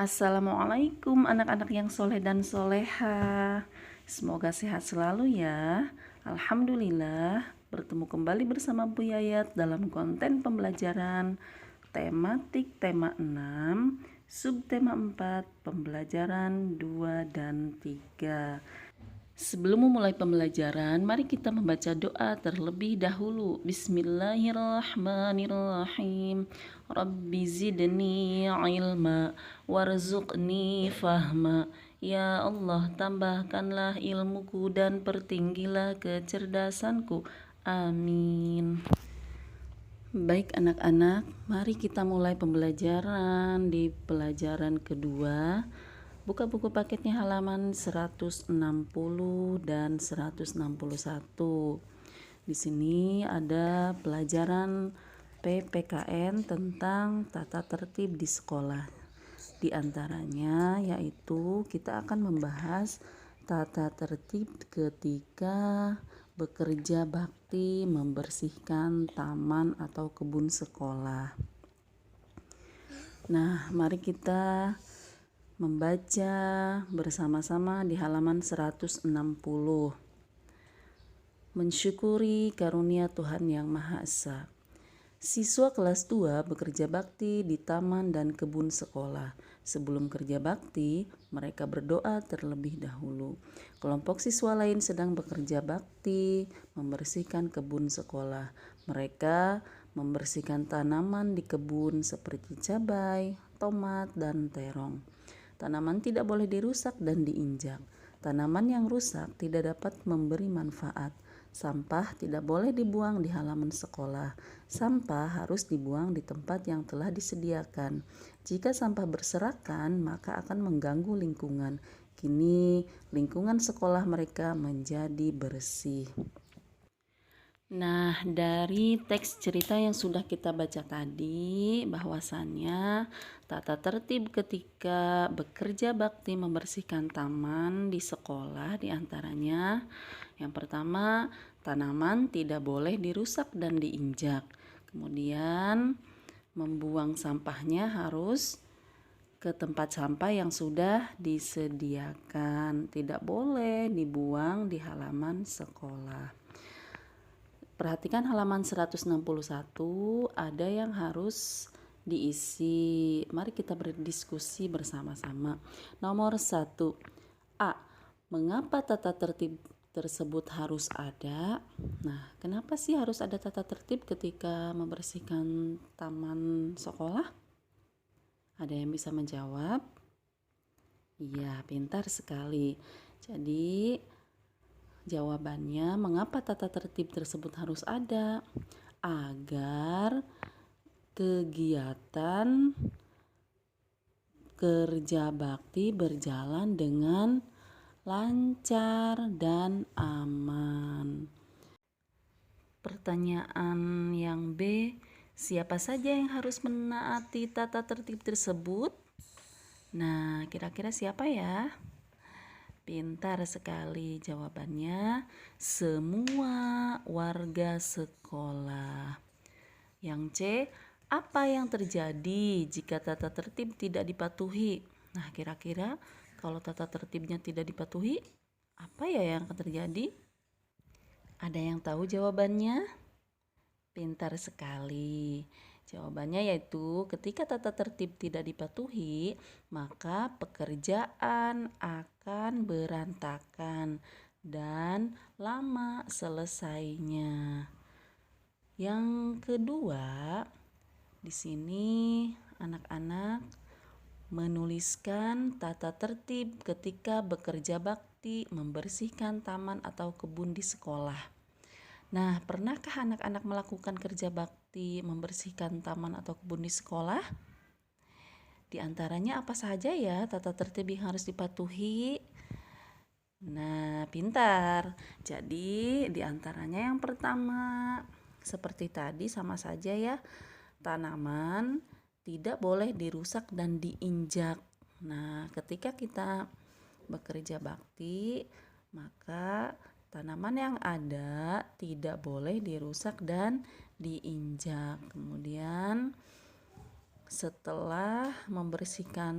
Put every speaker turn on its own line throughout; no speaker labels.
Assalamualaikum anak-anak yang soleh dan soleha. Semoga sehat selalu ya. Alhamdulillah, bertemu kembali bersama Bu Yayat dalam konten pembelajaran tematik tema 6, subtema 4, pembelajaran 2 dan 3. Sebelum memulai pembelajaran, mari kita membaca doa terlebih dahulu. Bismillahirrahmanirrahim. Rabbi zidni ilma warzuqni fahma. Ya Allah, tambahkanlah ilmuku dan pertinggilah kecerdasanku. Amin. Baik anak-anak, mari kita mulai pembelajaran di pelajaran kedua. Buka buku paketnya halaman 160 dan 161. Di sini ada pelajaran PPKN tentang tata tertib di sekolah. Di antaranya yaitu kita akan membahas tata tertib ketika bekerja bakti membersihkan taman atau kebun sekolah. Nah, mari kita membaca bersama-sama di halaman 160. Mensyukuri karunia Tuhan Yang Maha Esa. Siswa kelas 2 bekerja bakti di taman dan kebun sekolah. Sebelum kerja bakti, mereka berdoa terlebih dahulu. Kelompok siswa lain sedang bekerja bakti membersihkan kebun sekolah. Mereka membersihkan tanaman di kebun seperti cabai, tomat, dan terong. Tanaman tidak boleh dirusak dan diinjak. Tanaman yang rusak tidak dapat memberi manfaat. Sampah tidak boleh dibuang di halaman sekolah. Sampah harus dibuang di tempat yang telah disediakan. Jika sampah berserakan, maka akan mengganggu lingkungan. Kini lingkungan sekolah mereka menjadi bersih. Nah, dari teks cerita yang sudah kita baca tadi, bahwasannya tata tertib ketika bekerja bakti membersihkan taman di sekolah diantaranya, yang pertama, tanaman tidak boleh dirusak dan diinjak. Kemudian, membuang sampahnya harus ke tempat sampah yang sudah disediakan. Tidak boleh dibuang di halaman sekolah. Perhatikan halaman 161, ada yang harus diisi. Mari kita berdiskusi bersama-sama. Nomor 1. A. Mengapa tata tertib tersebut harus ada? Nah, kenapa sih harus ada tata tertib ketika membersihkan taman sekolah? Ada yang bisa menjawab? Iya, pintar sekali. Jadi, jawabannya, mengapa tata tertib tersebut harus ada? Agar kegiatan kerja bakti berjalan dengan lancar dan aman. Pertanyaan yang B, siapa saja yang harus menaati tata tertib tersebut? Nah, kira-kira siapa ya? Pintar sekali jawabannya, semua warga sekolah. Yang C, apa yang terjadi jika tata tertib tidak dipatuhi? Nah, kira-kira kalau tata tertibnya tidak dipatuhi, apa ya yang akan terjadi? Ada yang tahu jawabannya? Pintar sekali. Jawabannya yaitu ketika tata tertib tidak dipatuhi, maka pekerjaan akan berantakan dan lama selesainya. Yang kedua, di sini anak-anak menuliskan tata tertib ketika bekerja bakti membersihkan taman atau kebun di sekolah. Nah, pernahkah anak-anak melakukan kerja bakti membersihkan taman atau kebun di sekolah? Di antaranya apa saja ya tata tertib yang harus dipatuhi? Nah, pintar. Jadi, di antaranya yang pertama, seperti tadi sama saja ya, tanaman tidak boleh dirusak dan diinjak. Nah, ketika kita bekerja bakti, maka tanaman yang ada tidak boleh dirusak dan diinjak. Kemudian setelah membersihkan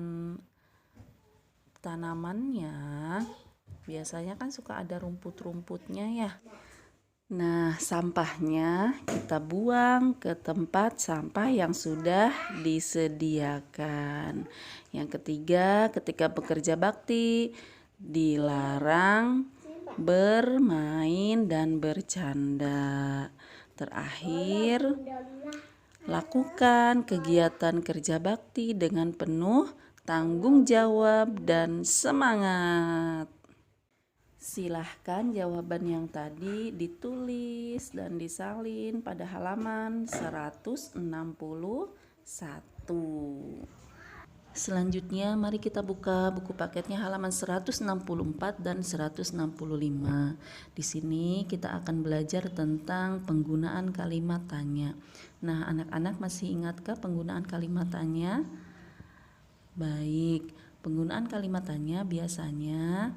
tanamannya biasanya kan suka ada rumput-rumputnya ya. Nah, sampahnya kita buang ke tempat sampah yang sudah disediakan. Yang ketiga, ketika bekerja bakti, dilarang bermain dan bercanda. Terakhir, lakukan kegiatan kerja bakti dengan penuh tanggung jawab dan semangat. Silahkan jawaban yang tadi ditulis dan disalin pada halaman 161. Selanjutnya mari kita buka buku paketnya halaman 164 dan 165. Di sini kita akan belajar tentang penggunaan kalimat tanya. Nah, anak-anak masih ingatkah penggunaan kalimat tanya? Baik, penggunaan kalimat tanya biasanya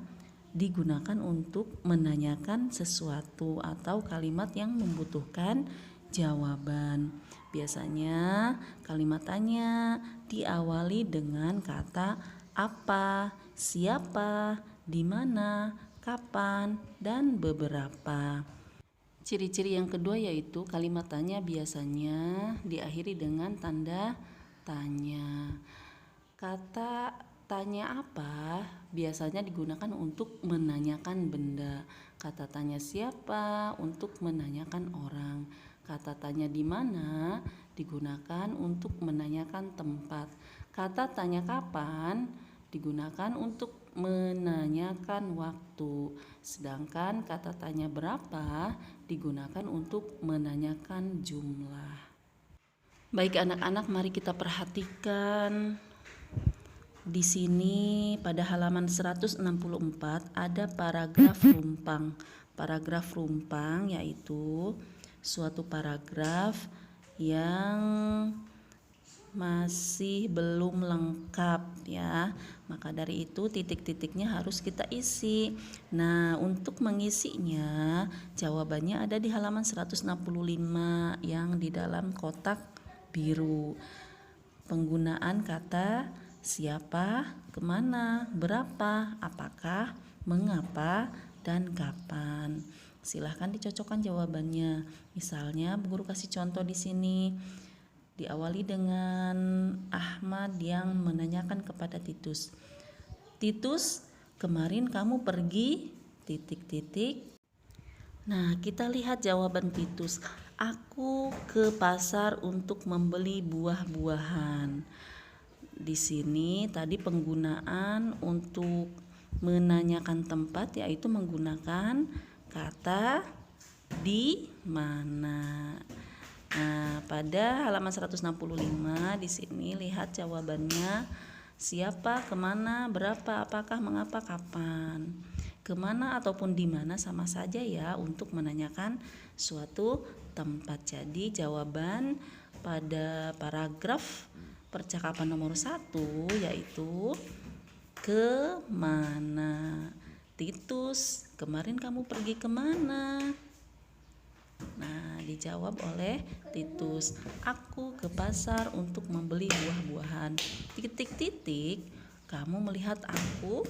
digunakan untuk menanyakan sesuatu atau kalimat yang membutuhkan jawaban. Biasanya kalimat tanya diawali dengan kata apa, siapa, di mana, kapan, dan beberapa. Ciri-ciri yang kedua yaitu kalimat tanya biasanya diakhiri dengan tanda tanya. Kata tanya apa biasanya digunakan untuk menanyakan benda. Kata tanya siapa untuk menanyakan orang. Kata tanya di mana digunakan untuk menanyakan tempat. Kata tanya kapan digunakan untuk menanyakan waktu. Sedangkan kata tanya berapa digunakan untuk menanyakan jumlah. Baik anak-anak, mari kita perhatikan. Di sini pada halaman 164 ada paragraf rumpang. Paragraf rumpang yaitu suatu paragraf yang masih belum lengkap ya. Maka dari itu titik-titiknya harus kita isi. Nah, untuk mengisinya jawabannya ada di halaman 165 yang di dalam kotak biru. Penggunaan kata siapa, kemana, berapa, apakah, mengapa, dan kapan. Silahkan dicocokkan jawabannya. Misalnya, Bu Guru kasih contoh di sini. Diawali dengan Ahmad yang menanyakan kepada Titus. Titus, kemarin kamu pergi titik-titik. Nah, kita lihat jawaban Titus. Aku ke pasar untuk membeli buah-buahan. Di sini tadi penggunaan untuk menanyakan tempat yaitu menggunakan kata di mana. Nah, pada halaman 165 di sini lihat jawabannya. Siapa, kemana, berapa, apakah, mengapa, kapan. Kemana ataupun di mana sama saja ya untuk menanyakan suatu tempat. Jadi jawaban pada paragraf percakapan nomor 1 yaitu ke mana. Titus, kemarin kamu pergi kemana? Nah, dijawab oleh Titus, aku ke pasar untuk membeli buah-buahan. Titik-titik, kamu melihat aku?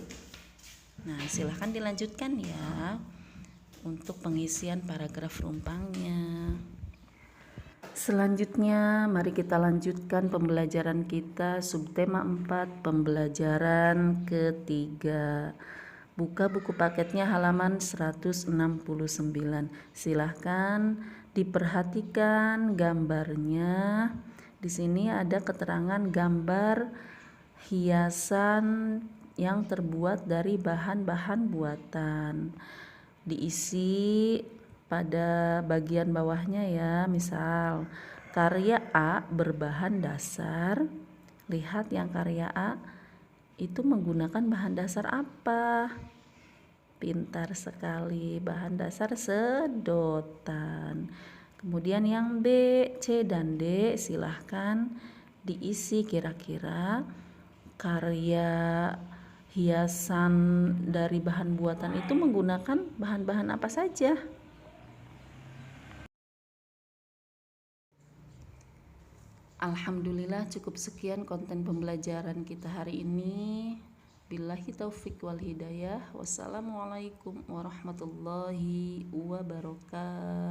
Nah, silahkan dilanjutkan ya untuk pengisian paragraf rumpangnya. Selanjutnya, mari kita lanjutkan pembelajaran kita subtema 4, pembelajaran ketiga. Buka buku paketnya halaman 169. Silahkan diperhatikan gambarnya. Di sini ada keterangan gambar hiasan yang terbuat dari bahan-bahan buatan. Diisi pada bagian bawahnya ya, misal karya A berbahan dasar. Lihat yang karya A itu menggunakan bahan dasar apa? Pintar sekali, bahan dasar sedotan. Kemudian yang B, C, dan D silahkan diisi kira-kira karya hiasan dari bahan buatan itu menggunakan bahan-bahan apa saja? Alhamdulillah cukup sekian konten pembelajaran kita hari ini. Bila Wabillahi taufik wal hidayah. Wassalamualaikum warahmatullahi wabarakatuh.